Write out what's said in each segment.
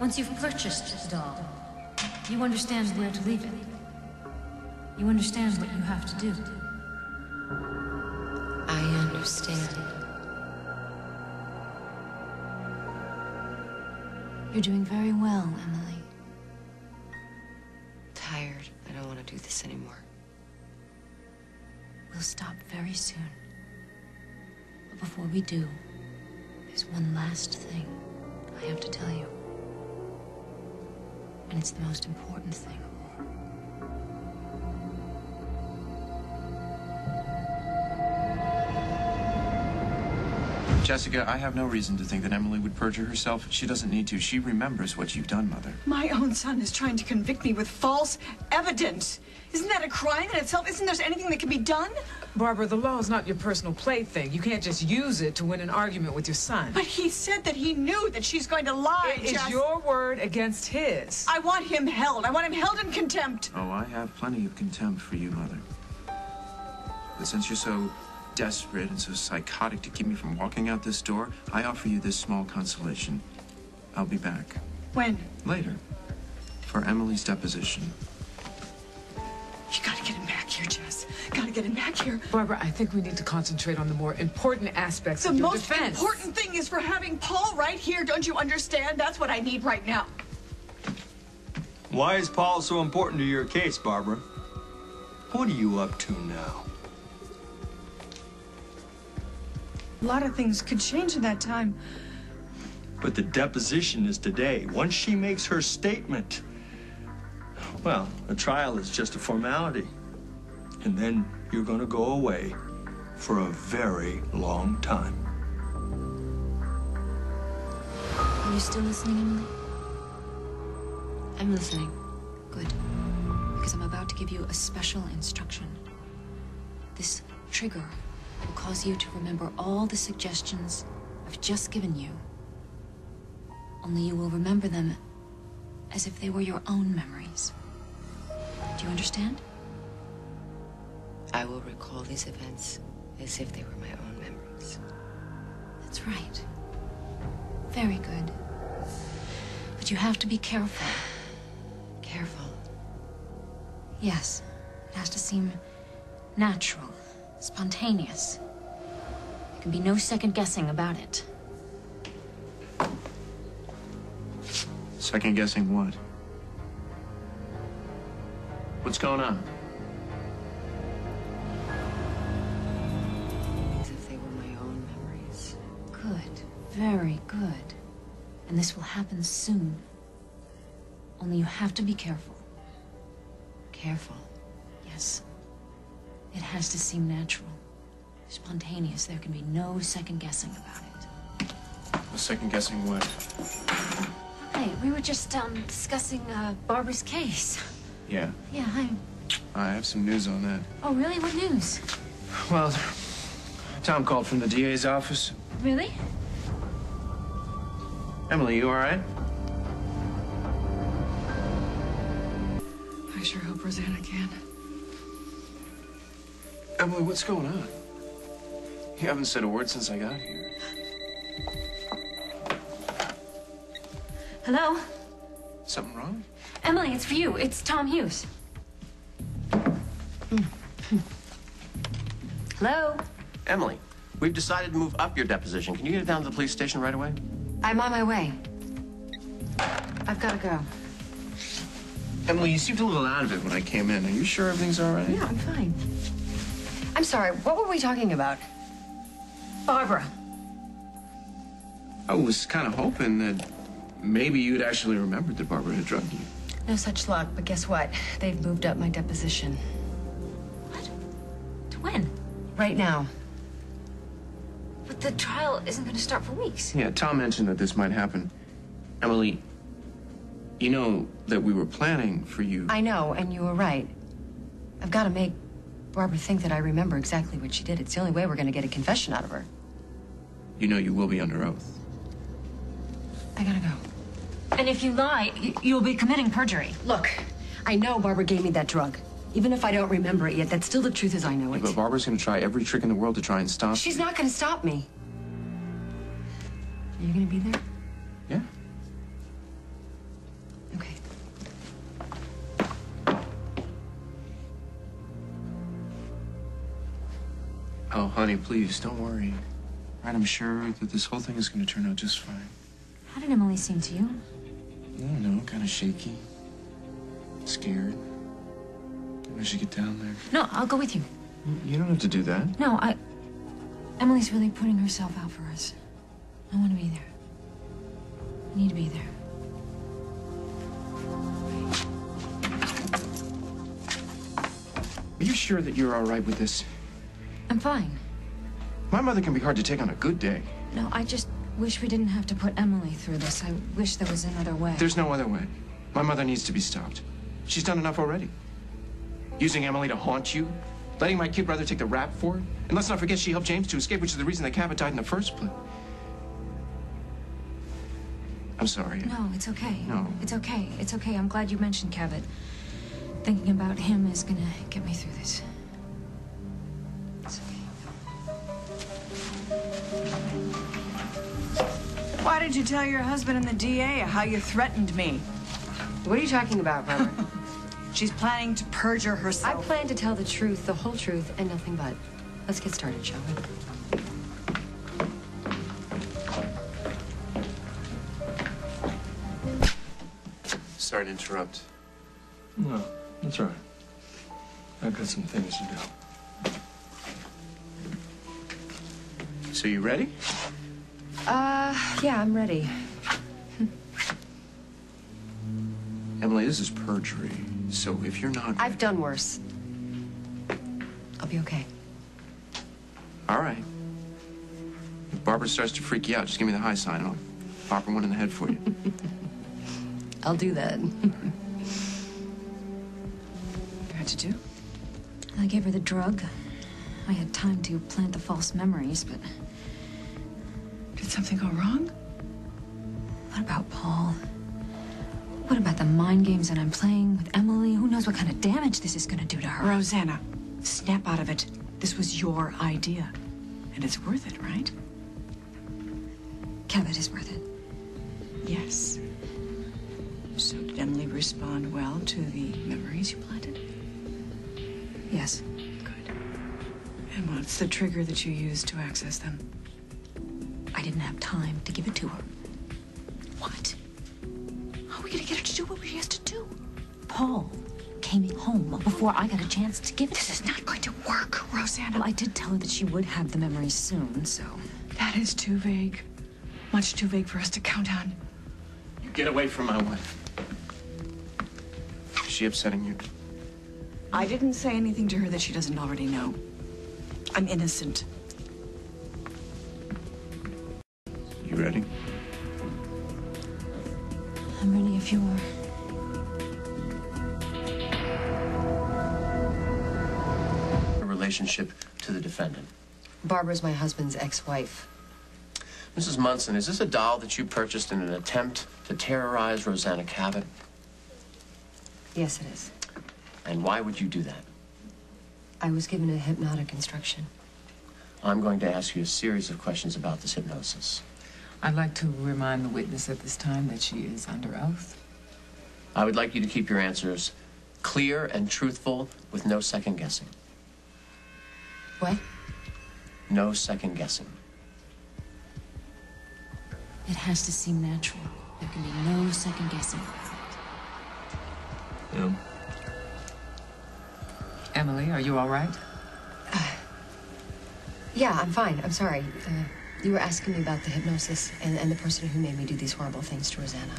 Once you've purchased the doll, you understand where to leave it. You understand what you have to do. I understand. You're doing very well, Emily. Tired. I don't want to do this anymore. We'll stop very soon. But before we do, there's one last thing I have to tell you. And it's the most important thing of all. Jessica, I have no reason to think that Emily would perjure herself. She doesn't need to. She remembers what you've done, Mother. My own son is trying to convict me with false evidence. Isn't that a crime in itself? Isn't there anything that can be done? Barbara, the law is not your personal plaything. You can't just use it to win an argument with your son. But he said that he knew that she's going to lie, It is your word against his. I want him held. I want him held in contempt. Oh, I have plenty of contempt for you, Mother. But since you're so desperate and so psychotic to keep me from walking out this door, I offer you this small consolation. I'll be back. When? Later. For Emily's deposition. You gotta get him back here, Jess. Gotta get him back here. Barbara, I think we need to concentrate on the more important aspects of your defense. The most important thing is for having Paul right here. Don't you understand? That's what I need right now. Why is Paul so important to your case, Barbara? What are you up to now? A lot of things could change in that time. But the deposition is today. Once she makes her statement, well, a trial is just a formality. And then you're going to go away for a very long time. Are you still listening, Emily? I'm listening. Good. Because I'm about to give you a special instruction. This trigger will cause you to remember all the suggestions I've just given you. Only you will remember them as if they were your own memories. Do you understand? I will recall these events as if they were my own memories. That's right. Very good. But you have to be careful. Careful. Yes. It has to seem natural, spontaneous. There can be no second guessing about it. Second guessing what? What's going on? As if they were my own memories. Good. Very good. And this will happen soon. Only you have to be careful. Careful. Yes. It has to seem natural, spontaneous. There can be no second guessing about it. Well, second guessing what? Hi, we were just discussing Barbara's case. Yeah. Yeah, hi. I have some news on that. Oh, really? What news? Well, Tom called from the DA's office. Really? Emily, you all right? I sure hope Rosanna can. Emily, what's going on? You haven't said a word since I got here. Hello? Something wrong? Emily, it's for you. It's Tom Hughes. Hello? Emily, we've decided to move up your deposition. Can you get down to the police station right away? I'm on my way. I've got to go. Emily, you seemed a little out of it when I came in. Are you sure everything's all right? Yeah, I'm fine. I'm sorry, what were we talking about? Barbara. I was kind of hoping that maybe you'd actually remembered that Barbara had drugged you. No such luck, but guess what? They've moved up my deposition. What? To when? Right now. But the trial isn't going to start for weeks. Yeah, Tom mentioned that this might happen. Emily, you know that we were planning for you. I know, and you were right. I've got to make Barbara think that I remember exactly what she did. It's the only way we're going to get a confession out of her. You know you will be under oath. I gotta go. And if you lie, you'll be committing perjury. Look, I know Barbara gave me that drug. Even if I don't remember it yet, that's still the truth as I know it. But Barbara's going to try every trick in the world to try and stop She's you. not going to stop me. Are you going to be there? Yeah. Oh, honey, please, don't worry. Right, I'm sure that this whole thing is going to turn out just fine. How did Emily seem to you? I don't know, kind of shaky. Scared. Maybe I should get down there. No, I'll go with you. You don't have to do that. No, Emily's really putting herself out for us. I want to be there. I need to be there. Are you sure that you're all right with this? I'm fine. My mother can be hard to take on a good day. No, I just wish we didn't have to put Emily through this. I wish there was another way. There's no other way. My mother needs to be stopped. She's done enough already. Using Emily to haunt you, letting my kid brother take the rap for it. And let's not forget she helped James to escape, which is the reason that Cabot died in the first place. I'm sorry. No, it's okay. No. It's okay. It's okay. I'm glad you mentioned Cabot. Thinking about him is gonna get me through this. It's okay. Why did you tell your husband and the DA how you threatened me? What are you talking about, Barbara? She's planning to perjure I herself. plan to tell the truth, the whole truth, and nothing but. Let's get started, shall we? Sorry to interrupt. No, that's all right. I've got some things to do. So you ready? Yeah, I'm ready. Emily, this is perjury. So if you're not... I've done worse. I'll be okay. All right. If Barbara starts to freak you out, just give me the high sign and I'll pop her one in the head for you. I'll do that. What'd you do? I gave her the drug. I had time to plant the false memories, but Did something go wrong? what about Paul? What about the mind games that I'm playing with Emily? Who knows what kind of damage this is gonna do to her? Rosanna, snap out of it. This was your idea. And it's worth it, right? Cabot is worth it. Yes. So did Emily respond well to the memories you planted? Yes. Good. And what's the trigger that you used to access them? I didn't have time to give it to her. What? How are we gonna get her to do what she has to do? Paul came home before I got a chance to give it. This is not going to work, Rosanna. Well, I did tell her that she would have the memories soon, so... That is too vague. Much too vague for us to count on. You get away from my wife. Is she upsetting you? I didn't say anything to her that she doesn't already know. I'm innocent. You ready? I'm ready if you are. A relationship to the defendant. Barbara's my husband's ex-wife. Mrs. Munson, is this a doll that you purchased in an attempt to terrorize Rosanna Cabot? Yes, it is. And why would you do that? I was given a hypnotic instruction. I'm going to ask you a series of questions about this hypnosis. I'd like to remind the witness at this time that she is under oath. I would like you to keep your answers clear and truthful with no second guessing. What? No second guessing. It has to seem natural. There can be no second guessing. Yeah. Emily, are you all right? Yeah, I'm fine. I'm sorry. You were asking me about the hypnosis and the person who made me do these horrible things to Rosanna.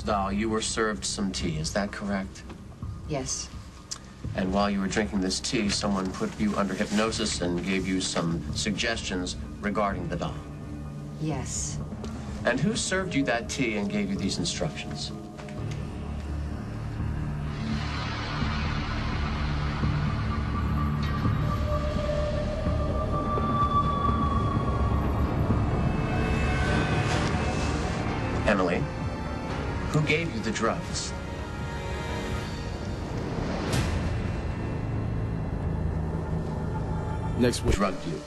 Doll, you were served some tea, is that correct? Yes. And while you were drinking this tea, someone put you under hypnosis and gave you some suggestions regarding the doll. Yes. And who served you that tea and gave you these instructions? Emily, who gave you the drugs? Next week. Drugged you.